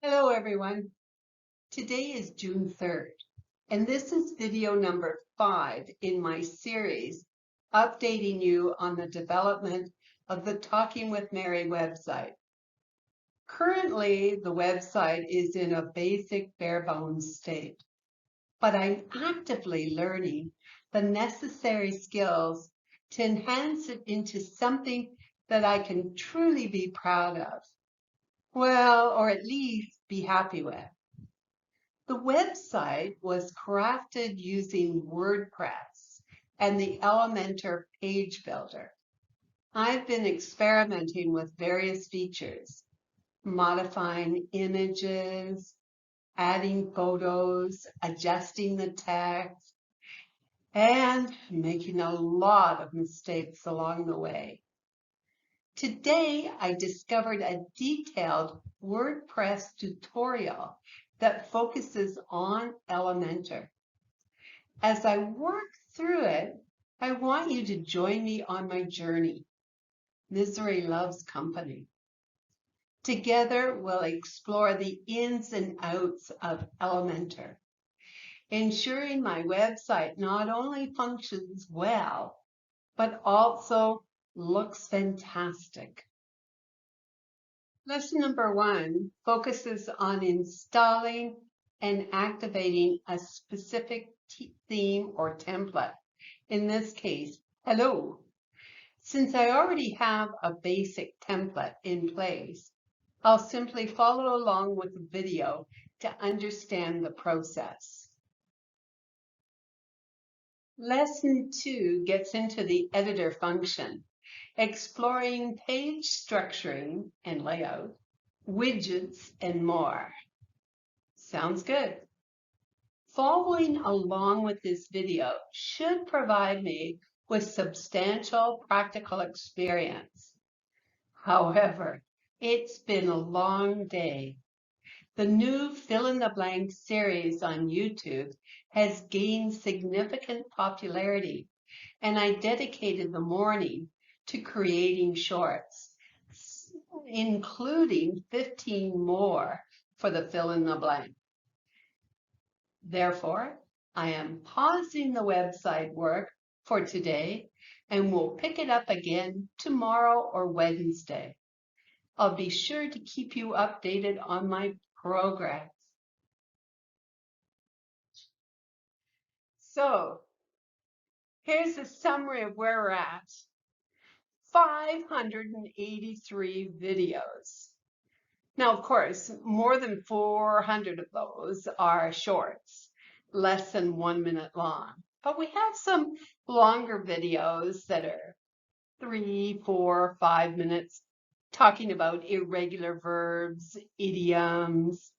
Hello everyone. Today is June 3rd, and this is video number 5 in my series updating you on the development of the Talking with Mary website. Currently, the website is in a basic bare bones state, but I'm actively learning the necessary skills to enhance it into something that I can truly be proud of. Well, or at least be happy with. The website was crafted using WordPress and the Elementor page builder. I've been experimenting with various features, modifying images, adding photos, adjusting the text, and making a lot of mistakes along the way. Today, I discovered a detailed WordPress tutorial that focuses on Elementor. As I work through it, I want you to join me on my journey. Misery loves company. Together, we'll explore the ins and outs of Elementor, ensuring my website not only functions well, but also looks fantastic. Lesson number 1 focuses on installing and activating a specific theme or template. In this case, hello. Since I already have a basic template in place, I'll simply follow along with the video to understand the process. Lesson 2 gets into the editor function, exploring page structuring and layout, widgets, and more. Sounds good. Following along with this video should provide me with substantial practical experience. However, it's been a long day. The new Fill in the Blank series on YouTube has gained significant popularity, and I dedicated the morning to creating shorts, including 15 more for the Fill in the Blank. Therefore, I am pausing the website work for today and will pick it up again tomorrow or Wednesday. I'll be sure to keep you updated on my progress. So, here's a summary of where we're at. 583 videos. Now, of course, more than 400 of those are shorts, less than 1 minute long. But we have some longer videos that are 3, 4, 5 minutes, talking about irregular verbs, idioms,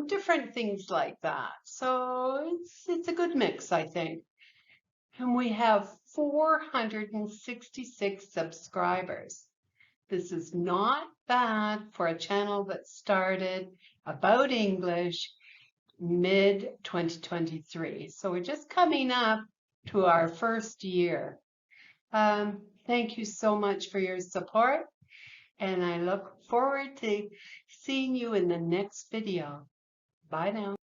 different things like that. So it's a good mix, I think. And we have 466 subscribers. This is not bad for a channel that started about English mid-2023. So we're just coming up to our first year. Thank you so much for your support, and I look forward to seeing you in the next video. Bye now.